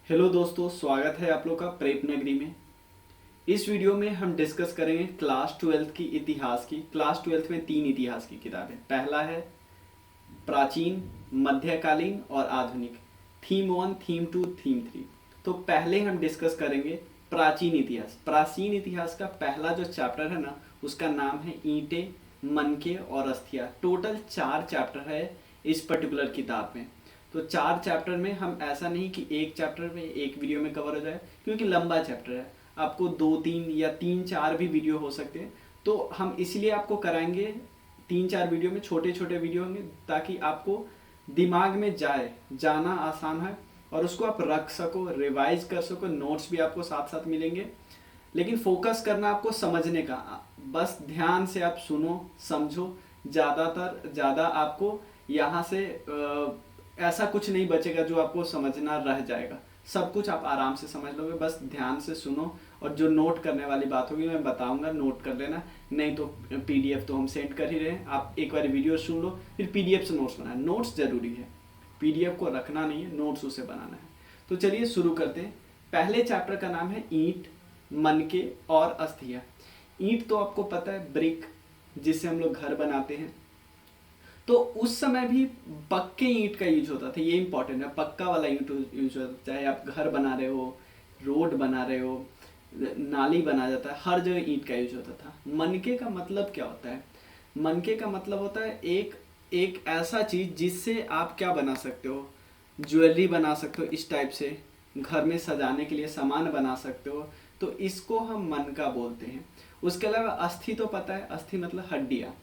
Hello दोस्तों, स्वागत है आप लोग का प्रेप नगरी में। इस वीडियो में हम डिस्कस करेंगे क्लास 12 की इतिहास की। क्लास 12 में 3 इतिहास की किताबें। पहला है प्राचीन, मध्यकालीन और आधुनिक। Theme 1, theme 2, theme 3। तो पहले हम डिस्कस करेंगे प्राचीन इतिहास। प्राचीन इतिहास का पहला जो चैप्टर है ना, उसका नाम है ईंटें, मनके और अस्थियां। टोटल 4 चैप्टर है इस पर्टिकुलर किताब में। तो 4 चैप्टर में हम ऐसा नहीं कि एक चैप्टर में एक वीडियो में कवर हो जाए, क्योंकि लंबा चैप्टर है। आपको 2-3 या 3-4 भी वीडियो हो सकते हैं। तो हम इसलिए आपको कराएंगे 3-4 वीडियो में, छोटे छोटे वीडियो होंगे, ताकि आपको दिमाग में जाना आसान है और उसको आप रख सको, रिवाइज कर सको। नोट्स भी आपको साथ साथ मिलेंगे, लेकिन फोकस करना आपको समझने का। बस ध्यान से आप सुनो, समझो। ज़्यादा आपको यहाँ से ऐसा कुछ नहीं बचेगा जो आपको समझना रह जाएगा। सब कुछ आप आराम से समझ लोगे। बस ध्यान से सुनो, और जो नोट करने वाली बात होगी मैं बताऊंगा, नोट कर लेना। नहीं तो पीडीएफ तो हम सेंड कर ही रहे हैं, आप एक बार वीडियो सुन लो, फिर पीडीएफ से नोट्स बनाए। नोट्स जरूरी है, पीडीएफ को रखना नहीं है, नोट्स उसे बनाना है। तो चलिए शुरू करते हैं। पहले चैप्टर का नाम है ईंट, मनके और अस्थियां। ईंट तो आपको पता है, ब्रिक, जिससे हम लोग घर बनाते हैं। तो उस समय भी पक्के ईंट का यूज होता था। ये इंपॉर्टेंट है, पक्का वाला ईंट यूज होता था। चाहे आप घर बना रहे हो, रोड बना रहे हो, नाली बना जाता है, हर जगह ईंट का यूज होता था। मनके का मतलब क्या होता है? मनके का मतलब होता है एक एक ऐसा चीज जिससे आप क्या बना सकते हो, ज्वेलरी बना सकते हो। इस टाइप से घर में सजाने के लिए सामान बना सकते हो। तो इसको हम मनका बोलते हैं। उसके अलावा अस्थि तो पता है, अस्थि मतलब हड्डियाँ।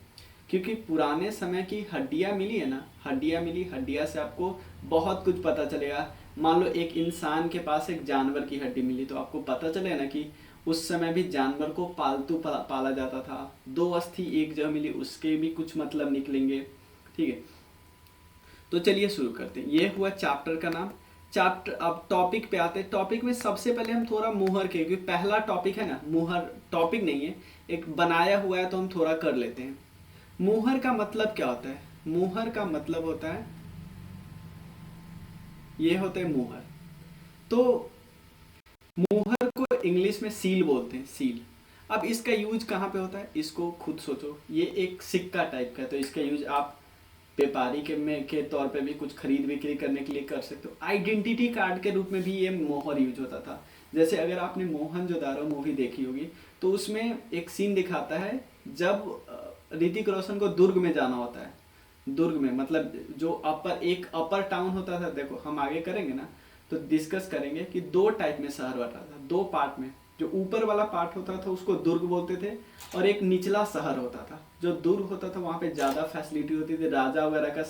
क्योंकि पुराने समय की हड्डियाँ मिली है ना, हड्डियाँ से आपको बहुत कुछ पता चलेगा। मान लो एक इंसान के पास एक जानवर की हड्डी मिली, तो आपको पता चलेगा ना कि उस समय भी जानवर को पालतू पाला जाता था। 2 अस्थि एक जगह मिली, उसके भी कुछ मतलब निकलेंगे। ठीक है, तो चलिए शुरू करते हैं। ये हुआ चैप्टर का नाम। चैप्टर, अब टॉपिक पे आते हैं। टॉपिक में सबसे पहले हम थोड़ा मुहर के, क्योंकि पहला टॉपिक है ना, मुहर टॉपिक नहीं है, एक बनाया हुआ है, तो हम थोड़ा कर लेते हैं। मुहर का मतलब क्या होता है? मुहर का मतलब होता है, ये होता है मुहर। तो मुहर को इंग्लिश में सील बोलते हैं, सील। अब इसका यूज कहाँ पे होता है, इसको खुद सोचो। ये एक सिक्का टाइप का है, तो इसका यूज आप व्यापारी के तौर पे भी कुछ खरीद बिक्री करने के लिए कर सकते हो। आइडेंटिटी कार्ड के रूप में भी ये मोहर यूज होता था। जैसे अगर आपने मोहनजोदारो मूवी देखी होगी, तो उसमें एक सीन दिखाता है जब ऋतिक रोशन को दुर्ग में जाना होता है। दुर्ग में मतलब जो एक अपर टाउन होता था। देखो, हम आगे करेंगे ना, तो डिस्कस करेंगे कि 2 टाइप में शहर बटा था, 2 पार्ट में। जो ऊपर वाला पार्ट होता था उसको दुर्ग बोलते थे, और एक निचला शहर होता था। जो दुर्ग होता था वहाँ पे ज़्यादा फैसिलिटी होती थी, राजा वगैरह का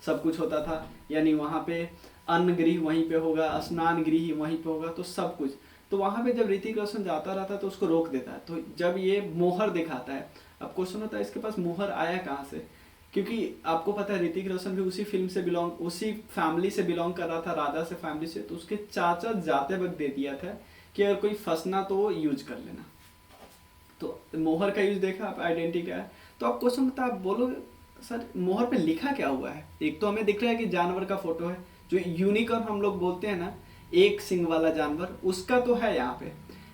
सब कुछ होता था। यानी वहाँ पे अन्न गृह वहीं पे होगा, स्नान गृह वहीं पे होगा, तो सब कुछ। तो वहाँ पे जब ऋतिक रोशन जाता रहता है तो उसको रोक देता है। तो जब ये मोहर दिखाता है, अब क्वेश्चन होता है इसके पास मोहर आया कहाँ से? क्योंकि आपको पता है ऋतिक रोशन भी उसी फिल्म से उसी फैमिली से बिलोंग कर रहा था, राजा से फैमिली से। तो उसके चाचा जाते वक्त दे दिया था कि अगर कोई फंसना तो वो यूज कर लेना। तो मोहर का यूज देखा आप, आइडेंटिटी क्या है। तो आप क्वेश्चन होता है, आप बोलो सर मोहर पे लिखा क्या हुआ है? एक तो हमें दिख रहा है कि जानवर का फोटो है, जो यूनिकॉर्न हम लोग बोलते हैं ना, एक सिंग वाला जानवर, उसका तो है यहाँ पे।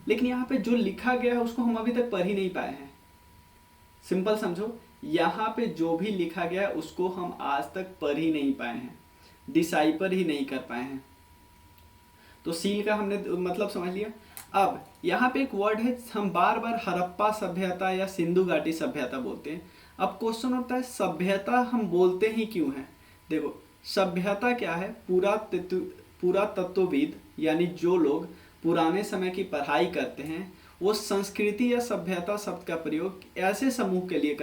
लेकिन यहाँ पे जो लिखा गया है उसको हम अभी तक पढ़ ही नहीं पाए हैं। सिंपल समझो, यहाँ पे जो भी लिखा गया है उसको हम आज तक पढ़ ही नहीं पाए हैं, डिसाइफर ही नहीं कर पाए हैं। तो सील का हमने मतलब समझ लिया। अब यहाँ पे एक वर्ड है, हम बार बार हड़प्पा सभ्यता या सिंधु घाटी सभ्यता बोलते हैं। अब क्वेश्चन होता है, सभ्यता हम बोलते ही क्यों हैं? देखो, सभ्यता क्या है? पूरा तत्वविद, यानी जो लोग पुराने समय की पढ़ाई करते हैं, वो संस्कृति या सभ्यता शब्द का प्रयोग ऐसे समूह के लिए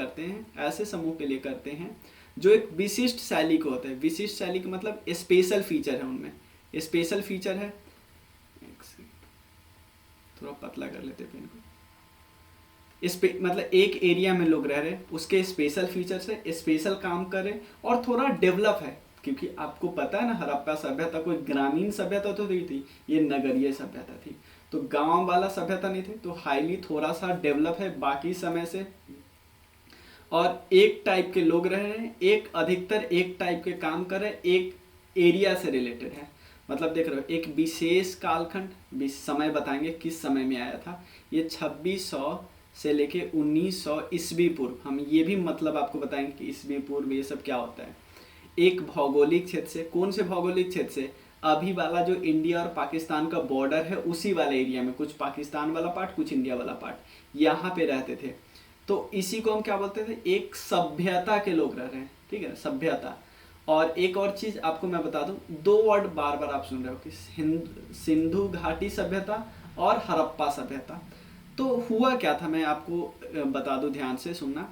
करते हैं जो एक विशिष्ट शैली को होता है। विशिष्ट शैली का मतलब स्पेशल फीचर है, उनमें स्पेशल फीचर है। थोड़ा पतला कर लेते पेन को। मतलब एक एरिया में लोग रह रहे, उसके स्पेशल फीचर्स है, स्पेशल काम कर रहे और थोड़ा डेवलप है। क्योंकि आपको पता है ना, हड़प्पा सभ्यता कोई ग्रामीण सभ्यता तो नहीं थी, ये नगरीय सभ्यता थी। तो गांव वाला सभ्यता नहीं थी, तो हाईली थोड़ा सा डेवलप है बाकी समय से। और एक टाइप के लोग रह रहे हैं, अधिकतर एक टाइप के काम कर रहे हैं, एक एरिया से रिलेटेड है। मतलब देख रहे हो एक विशेष कालखंड समय बताएंगे किस समय में आया था। ये 2600 से लेके 1900 ईस्वी पूर्व। हम ये भी मतलब आपको बताएंगे कि ईस्वी पूर्व ये सब क्या होता है। एक भौगोलिक क्षेत्र से, कौन से भौगोलिक क्षेत्र से, अभी वाला जो इंडिया और पाकिस्तान का बॉर्डर है उसी वाले एरिया में, कुछ पाकिस्तान वाला पार्ट कुछ इंडिया वाला पार्ट, यहाँ पे रहते थे। तो इसी को हम क्या बोलते थे, एक सभ्यता के लोग रह रहे हैं, ठीक है, सभ्यता। और एक और चीज आपको मैं बता दूं, दो वर्ड बार बार आप सुन रहे हो कि सिंधु घाटी सभ्यता और हड़प्पा सभ्यता। तो हुआ क्या था, मैं आपको बता दूं, ध्यान से सुनना।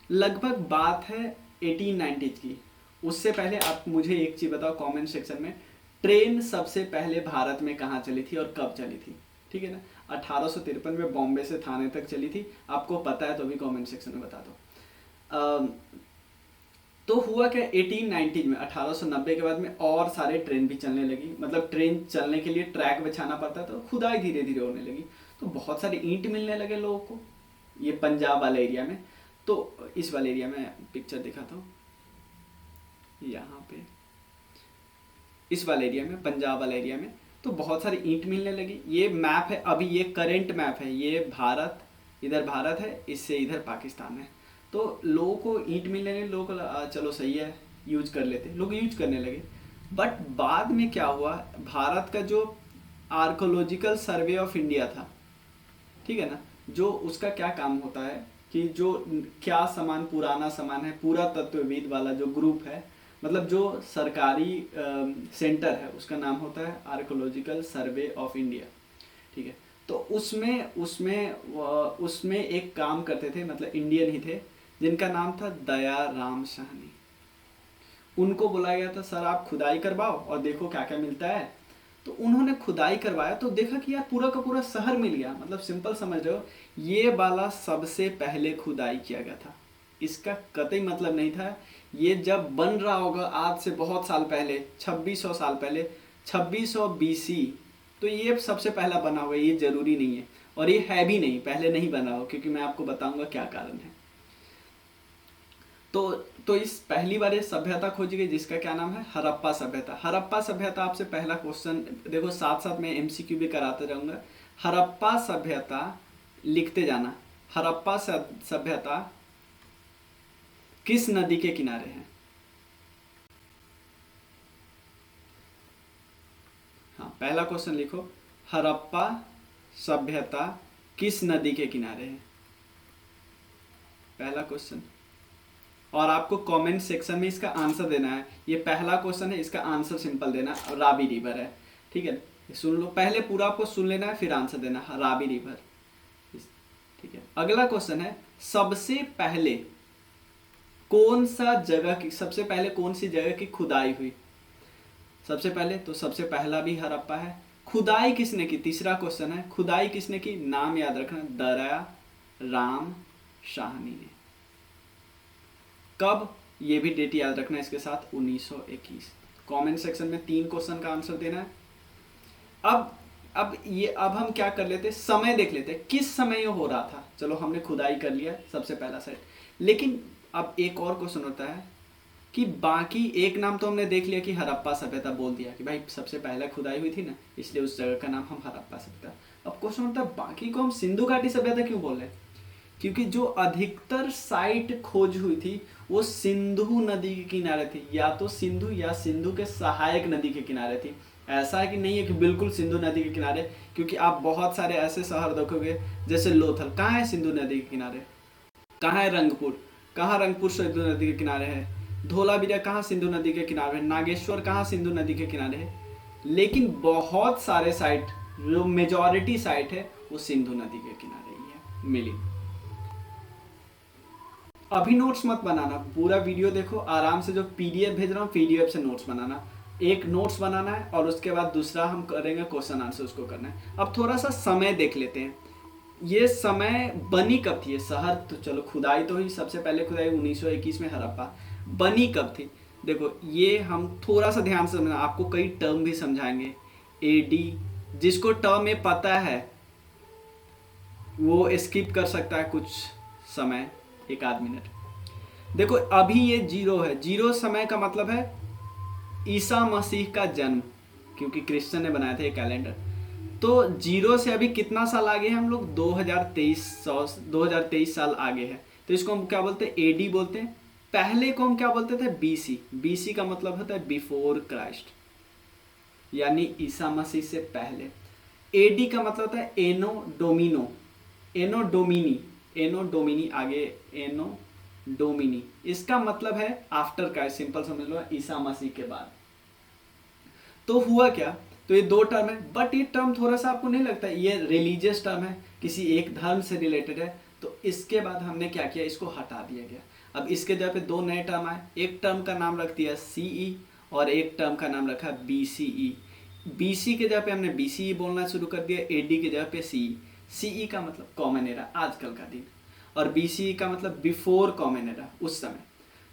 लगभग बात है 1890 की। उससे पहले आप मुझे एक चीज बताओ कमेंट सेक्शन में, ट्रेन सबसे पहले भारत में कहाँ चली थी और कब चली थी, ठीक है ना। 1853 में बॉम्बे से थाने तक चली थी, आपको पता है तो भी कमेंट सेक्शन में बता दो। तो हुआ क्या, 1890 में 1890 के बाद में और सारे ट्रेन भी चलने लगी। मतलब ट्रेन चलने के लिए ट्रैक बिछाना पड़ता, तो खुदाई धीरे धीरे होने लगी, तो बहुत सारे ईंट मिलने लगे लोगों को, ये पंजाब वाले एरिया में। तो इस वाले एरिया में पिक्चर दिखाता हूँ, यहाँ पे इस वाले एरिया में, पंजाब वाले एरिया में, तो बहुत सारी ईंट मिलने लगी। ये मैप है, अभी ये करंट मैप है, ये भारत, इधर भारत है, इससे इधर पाकिस्तान है। तो लोगों को ईंट मिलने लगे, लोगों को चलो सही है यूज कर लेते, लोग यूज करने लगे। बट बाद में क्या हुआ, भारत का जो आर्कोलॉजिकल सर्वे ऑफ इंडिया था, ठीक है ना, जो उसका क्या काम होता है कि जो क्या सामान पुराना सामान है, पूरा तत्वविद वाला जो ग्रुप है, मतलब जो सरकारी सेंटर है, उसका नाम होता है आर्कोलॉजिकल सर्वे ऑफ इंडिया, ठीक है। तो उसमें एक काम करते थे, मतलब इंडियन ही थे, जिनका नाम था दयाराम साहनी। उनको बुलाया गया था, सर आप खुदाई करवाओ और देखो क्या क्या मिलता है। तो उन्होंने खुदाई करवाया तो देखा कि यार पूरा का पूरा शहर मिल गया। मतलब सिंपल समझ रहे हो, ये वाला सबसे पहले खुदाई किया गया था। इसका कतई मतलब नहीं था ये जब बन रहा होगा आज से बहुत साल पहले, 2600 साल पहले, 2600 BC, तो ये सबसे पहला बना हुआ है, ये जरूरी नहीं है। और ये है भी नहीं, पहले नहीं बना हो, क्योंकि मैं आपको बताऊंगा क्या कारण है। तो इस पहली बार सभ्यता खोजी गई जिसका क्या नाम है, हड़प्पा सभ्यता। हड़प्पा सभ्यता आपसे पहला क्वेश्चन देखो, साथ साथ मैं MCQ भी कराते रहूंगा। हड़प्पा सभ्यता लिखते जाना, हड़प्पा सभ्यता किस नदी के किनारे है। हाँ, पहला क्वेश्चन लिखो, हड़प्पा सभ्यता किस नदी के किनारे है, पहला क्वेश्चन। और आपको कमेंट सेक्शन में इसका आंसर देना है। ये पहला क्वेश्चन है, इसका आंसर सिंपल देना, रावी रिवर है, ठीक है। सुन लो, पहले पूरा आपको सुन लेना है फिर आंसर देना, रावी रिवर, ठीक है। अगला क्वेश्चन है, सबसे पहले कौन सा जगह की, सबसे पहले कौन सी जगह की खुदाई हुई। सबसे पहले तो सबसे पहला भी हड़प्पा है। खुदाई किसने की, तीसरा क्वेश्चन है, खुदाई किसने की, नाम याद रखना, दयाराम साहनी ने। कब, ये भी डेट याद रखना इसके साथ, 1921। कमेंट सेक्शन में 3 क्वेश्चन का आंसर देना है। अब हम क्या कर लेते, समय देख लेते, किस समय ये हो रहा था। चलो हमने खुदाई कर लिया सबसे पहला साइट, लेकिन अब एक और क्वेश्चन होता है कि बाकी, एक नाम तो हमने देख लिया कि हड़प्पा सभ्यता बोल दिया कि भाई सबसे पहले खुदाई हुई थी ना, इसलिए उस जगह का नाम हम हड़प्पा सभ्यता। अब क्वेश्चन होता है बाकी को हम सिंधु घाटी सभ्यता क्यों बोल रहे हैं, क्योंकि जो अधिकतर साइट खोज हुई थी वो सिंधु नदी के किनारे थी, या तो सिंधु या सिंधु के सहायक नदी के किनारे थी। ऐसा है कि नहीं है कि बिल्कुल सिंधु नदी के किनारे, क्योंकि आप बहुत सारे ऐसे शहर देखोगे जैसे लोथल, कहाँ है सिंधु नदी के किनारे, कहाँ है रंगपुर, कहाँ रंगपुर सिंधु नदी के किनारे है, धोलावीरा कहाँ सिंधु नदी के किनारे है, नागेश्वर कहाँ सिंधु नदी के किनारे है। लेकिन बहुत सारे साइट, जो मेजॉरिटी साइट है वो सिंधु नदी के किनारे ही है मिली। अभी नोट्स मत बनाना, पूरा वीडियो देखो आराम से, जो PDF भेज रहा हूँ PDF से नोट्स बनाना। एक नोट्स बनाना है और उसके बाद दूसरा हम करेंगे क्वेश्चन आंसर, उसको करना है। अब थोड़ा सा समय देख लेते हैं, ये समय बनी कब थी ये शहर। तो चलो खुदाई तो हुई, सबसे पहले खुदाई 1921 में हड़प्पा, बनी कब थी देखो, ये हम थोड़ा सा ध्यान से समझना, आपको कई टर्म भी समझाएंगे। AD, जिसको टर्म में पता है वो स्किप कर सकता है कुछ समय, 1 मिनट। देखो अभी ये 0 है, 0 समय का मतलब है ईसा मसीह का जन्म, क्योंकि क्रिश्चियन ने बनाया था ये कैलेंडर। तो 0 से अभी कितना साल आगे हैं हम लोग, 2023 साल आगे है। तो इसको हम क्या बोलते हैं, एडी बोलते हैं। पहले को हम क्या बोलते थे, बीसी। बीसी का मतलब होता है बिफोर क्राइस्ट, यानी ईसा मसीह से पहले। एडी का मतलब होता है एनो डोमिनो, एनो डोमिनी, एनो डोमिनी आगे एनो डोमिनी, इसका मतलब है आफ्टर क्राइस्ट, सिंपल समझ लो ईसा मसीह के बाद। तो हुआ क्या, तो ये दो टर्म है, बट ये टर्म थोड़ा सा आपको नहीं लगता ये रिलीजियस टर्म है, किसी एक धर्म से रिलेटेड है, तो इसके बाद हमने क्या किया, इसको हटा दिया गया। अब इसके जगह पे दो नए टर्म आए, एक टर्म का नाम रख दिया सीई और एक टर्म का नाम रखा बीसीई। बीसी के जगह पे हमने बीसीई बोलना शुरू कर दिया, एडी के जगह पे सीई। सीई का मतलब कॉमन एरा, आजकल का दिन, और बीसीई का मतलब बिफोर कॉमन एरा, उस समय।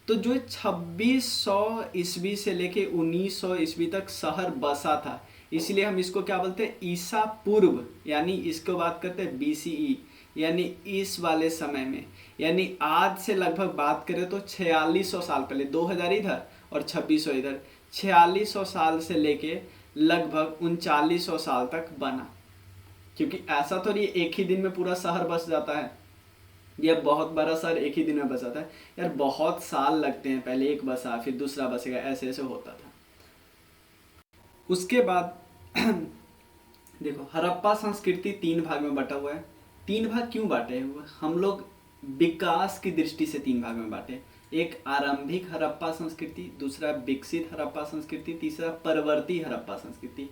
तो जो 2600 ईस्वी से लेके 1900 ईस्वी तक शहर बसा था, इसलिए हम इसको क्या बोलते हैं, ईसा पूर्व, यानी इसको बात करते हैं बीसीई, यानी इस वाले समय में, यानी आज से लगभग बात करें तो 4600 साल पहले, 2000 इधर और 2600 इधर, 4600 साल से लेके लगभग 3900 साल तक बना। क्योंकि ऐसा तो नहीं एक ही दिन में पूरा शहर बस जाता है, यह बहुत बड़ा शहर एक ही दिन में बस जाता है यार, बहुत साल लगते हैं, पहले एक बसा फिर दूसरा बसेगा, ऐसे ऐसे होता था। उसके बाद देखो हड़प्पा संस्कृति 3 भाग में बटा हुआ है। 3 भाग क्यों बांटे हुए, हम लोग विकास की दृष्टि से 3 भाग में बांटे। एक आरंभिक हड़प्पा संस्कृति, दूसरा विकसित हड़प्पा संस्कृति, तीसरा परवर्ती हड़प्पा संस्कृति।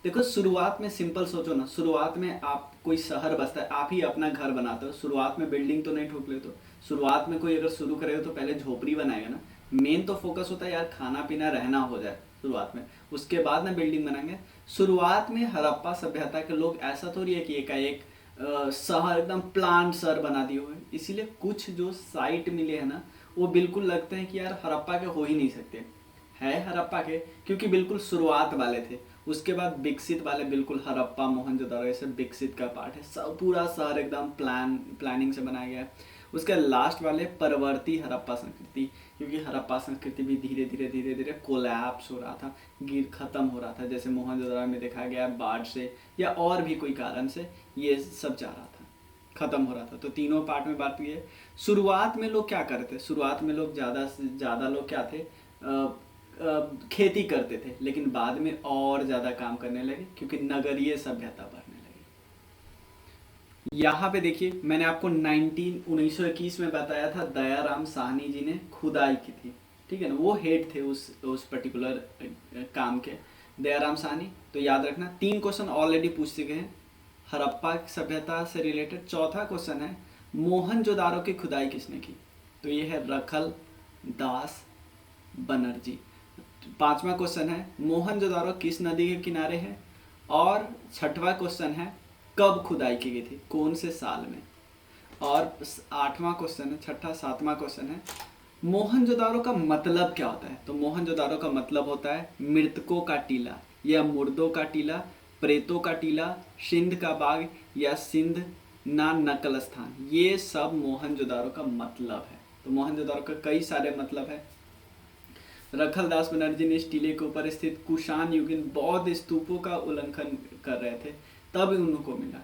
देखो शुरुआत में सिंपल सोचो ना, शुरुआत में आप कोई शहर बसता है, आप ही अपना घर बनाते हो, शुरुआत में बिल्डिंग तो नहीं ठोक लेते हो। शुरुआत में कोई अगर शुरू करेगा तो पहले झोपड़ी बनाएगा ना, मेन तो फोकस होता है यार खाना पीना रहना हो जाए शुरुआत में, उसके बाद ना बिल्डिंग बनाएंगे। शुरुआत में हड़प्पा सभ्यता के लोग ऐसा थोड़ी है कि एकाएक शहर एकदम प्लांट शहर बना दिए हुए, इसीलिए कुछ जो साइट मिले हैं ना वो बिल्कुल लगते हैं कि यार हड़प्पा के हो ही नहीं सकते, है हड़प्पा के, क्योंकि बिल्कुल शुरुआत वाले थे। उसके बाद विकसित वाले बिल्कुल हड़प्पा मोहनजोदड़ो ये सब विकसित का पार्ट है, सब पूरा शहर एकदम प्लानिंग से बनाया गया है। उसके लास्ट वाले परवर्ती हड़प्पा संस्कृति, क्योंकि हड़प्पा संस्कृति भी धीरे धीरे धीरे धीरे कोलैप्स हो रहा था, गिर खत्म हो रहा था, जैसे मोहनजोदड़ो में देखा गया बाढ़ से या और भी कोई कारण से ये सब जा रहा था, खत्म हो रहा था। तो तीनों पार्ट में बात हुई है। शुरुआत में लोग क्या करते, शुरुआत में लोग ज़्यादा से ज़्यादा लोग क्या थे, खेती करते थे, लेकिन बाद में और ज़्यादा काम करने लगे क्योंकि नगरीय सभ्यता बढ़ने लगी। यहाँ पे देखिए मैंने आपको 1921 में बताया था, दयाराम साहनी जी ने खुदाई की थी, ठीक है ना, वो हेड थे उस पर्टिकुलर काम के, दयाराम साहनी। तो याद रखना 3 क्वेश्चन ऑलरेडी पूछ चुके हैं हड़प्पा सभ्यता से रिलेटेड। चौथा क्वेश्चन है मोहनजोदारो की खुदाई किसने की, तो ये है रखल दास बनर्जी। 5वां क्वेश्चन है मोहनजोदारो किस नदी के किनारे है, और 6वां क्वेश्चन है कब खुदाई की गई थी, कौन से साल में। और 8वां क्वेश्चन है, 6ठा 7वां क्वेश्चन है मोहनजोदारो का मतलब क्या होता है, तो मोहनजोदारो का मतलब होता है मृतकों का टीला या मुर्दों का टीला, प्रेतों का टीला, सिंध का बाग या सिंध ना नकल स्थान, ये सब मोहनजोदारो का मतलब है। तो मोहनजोदारो का कई सारे मतलब है। रखलदास बनर्जी ने इस टीले के ऊपर स्थित कुषाण युगीन बौद्ध स्तूपों का उल्लंघन कर रहे थे, तब उनको मिला,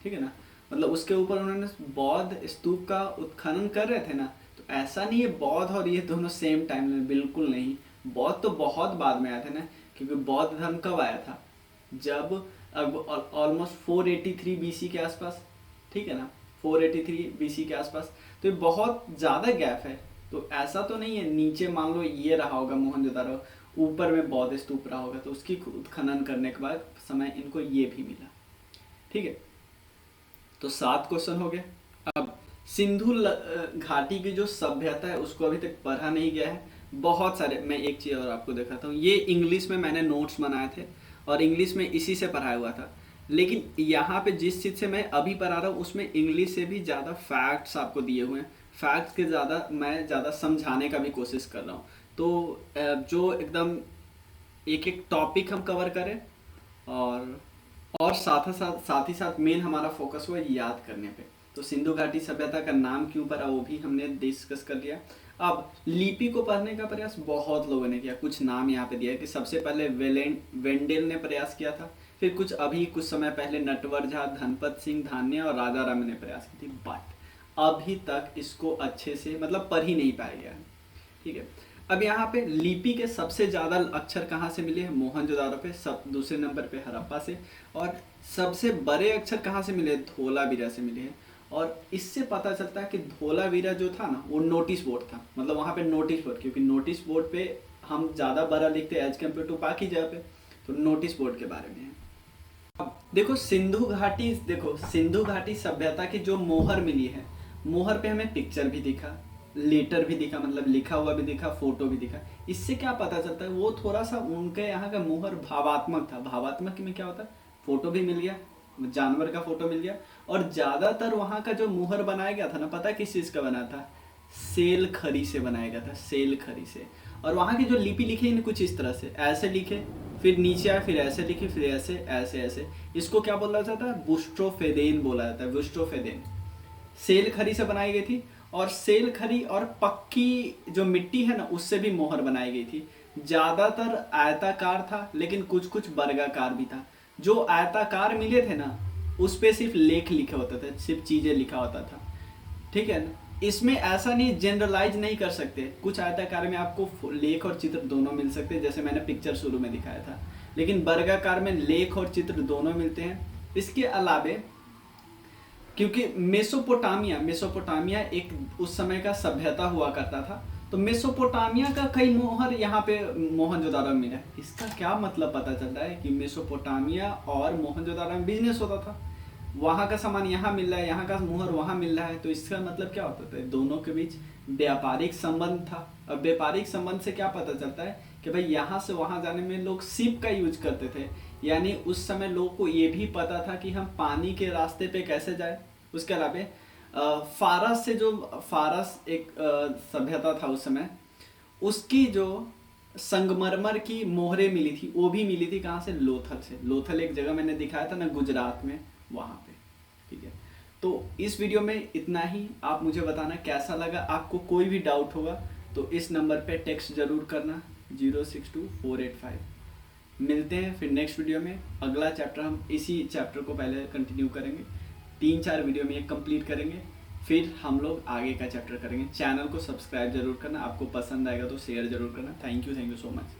ठीक है ना, मतलब उसके ऊपर उन्होंने बौद्ध स्तूप का उत्खनन कर रहे थे ना। तो ऐसा नहीं है बौद्ध और ये दोनों सेम टाइम में, बिल्कुल नहीं, बौद्ध तो बहुत बाद में आए थे ना, क्योंकि बौद्ध धर्म कब आया था, जब ऑलमोस्ट 483 बीसी के आसपास, ठीक है ना, 483 बीसी के आसपास। तो ये बहुत ज़्यादा गैप है। तो ऐसा तो नहीं है नीचे मान लो ये रहा होगा मोहनजोदारो, ऊपर में बौद्ध स्तूप रहा होगा, तो उसकी उत्खनन करने के बाद समय इनको ये भी मिला, ठीक है। तो 7 क्वेश्चन हो गए। अब सिंधु घाटी की जो सभ्यता है उसको अभी तक पढ़ा नहीं गया है, बहुत सारे, मैं एक चीज़ और आपको दिखाता हूँ, ये इंग्लिश में मैंने नोट्स बनाए थे और इंग्लिश में इसी से पढ़ाया हुआ था, लेकिन यहाँ पे जिस चीज़ से मैं अभी पढ़ा रहा हूँ उसमें इंग्लिश से भी ज़्यादा फैक्ट्स आपको दिए हुए हैं, फैक्ट्स के मैं ज़्यादा समझाने का भी कोशिश कर रहा हूँ। तो जो एकदम एक एक टॉपिक हम कवर करें और साथ ही साथ मेन हमारा फोकस हुआ याद करने पे। तो सिंधु घाटी सभ्यता का नाम क्यों पड़ा वो भी हमने डिस्कस कर लिया। अब लिपि को पढ़ने का प्रयास बहुत लोगों ने किया। कुछ नाम यहाँ पे दिया है कि सबसे पहले वेंडेल ने प्रयास किया था, फिर कुछ समय पहले नटवर झा, धनपत सिंह धान्य और राजा राम ने प्रयास की थी, बट अभी तक इसको अच्छे से मतलब पढ़ ही नहीं पाया गया है। ठीक है, अब यहाँ पे लिपि के सबसे ज़्यादा अक्षर कहाँ से मिले हैं? मोहनजोदारो पे, सब दूसरे नंबर पे हड़प्पा से, और सबसे बड़े अक्षर कहाँ से मिले? धोलावीरा से मिले हैं। और इससे पता चलता है कि धोलावीरा जो था ना वो नोटिस बोर्ड था, मतलब वहाँ पे नोटिस बोर्ड, क्योंकि नोटिस बोर्ड पे हम ज़्यादा बड़ा लिखते हैं एज कम्पेयर टू बाकी जगह पे, तो नोटिस बोर्ड के बारे में है। अब देखो सिंधु घाटी सभ्यता की जो मोहर मिली है, मोहर पे हमें पिक्चर भी दिखा, लेटर भी दिखा, मतलब लिखा हुआ भी दिखा, फोटो भी दिखा। इससे क्या पता चलता है? वो थोड़ा सा उनके यहाँ का मोहर भावात्मक था। भावात्मक में क्या होता है? फोटो भी मिल गया, जानवर का फोटो मिल गया, और ज्यादातर वहाँ का जो मोहर बनाया गया था ना, पता है किस चीज का बना था? सेल खरी से बनाया गया था, सेल खरी से। और वहाँ की जो लिपि लिखी है कुछ इस तरह से, ऐसे लिखे, फिर नीचे आए, फिर ऐसे लिखे, फिर ऐसे ऐसे ऐसे। इसको क्या बोला जाता है? बुस्ट्रोफेदेन बोला जाता है, बुस्ट्रोफेदेन। सेल खरी से बनाई गई थी, और सेल खरी और पक्की जो मिट्टी है ना उससे भी मोहर बनाई गई थी। ज्यादातर आयताकार था, लेकिन कुछ कुछ वर्गाकार भी था। जो आयताकार मिले थे ना उस पे सिर्फ लेख लिखे होते थे, सिर्फ चीजें लिखा होता था। ठीक है ना, इसमें ऐसा नहीं, जनरलाइज नहीं कर सकते। कुछ आयताकार में आपको लेख और चित्र दोनों मिल सकते हैं, जैसे मैंने पिक्चर शुरू में दिखाया था, लेकिन वर्गाकार में लेख और चित्र दोनों मिलते हैं। इसके अलावे क्योंकि मेसोपोटामिया एक उस समय का सभ्यता हुआ करता था, तो मेसोपोटामिया का कई मोहर यहाँ पे मोहनजोदारो में मिला है। इसका क्या मतलब पता चलता है कि मेसोपोटामिया और मोहनजोदारो में बिजनेस होता था, वहाँ का सामान यहाँ मिल रहा है, यहाँ का मोहर वहाँ मिल रहा है, तो इसका मतलब क्या होता है? दोनों के बीच व्यापारिक संबंध था। अब व्यापारिक संबंध से क्या पता चलता है कि भाई यहाँ से वहाँ जाने में लोग शिप का यूज करते थे, यानी उस समय लोगों को ये भी पता था कि हम पानी के रास्ते पे कैसे जाए। उसके अलावा फारस से, जो फारस एक सभ्यता था उस समय, उसकी जो संगमरमर की मोहरें मिली थी वो भी मिली थी कहाँ से? लोथल से। लोथल एक जगह मैंने दिखाया था ना गुजरात में, वहाँ पे। ठीक है, तो इस वीडियो में इतना ही। आप मुझे बताना कैसा लगा। आपको कोई भी डाउट होगा तो इस नंबर पे टेक्स्ट जरूर करना, 062485। मिलते हैं फिर नेक्स्ट वीडियो में। अगला चैप्टर हम इसी चैप्टर को पहले कंटिन्यू करेंगे, 3-4 वीडियो में ये कंप्लीट करेंगे, फिर हम लोग आगे का चैप्टर करेंगे। चैनल को सब्सक्राइब जरूर करना, आपको पसंद आएगा तो शेयर जरूर करना। Thank you so much.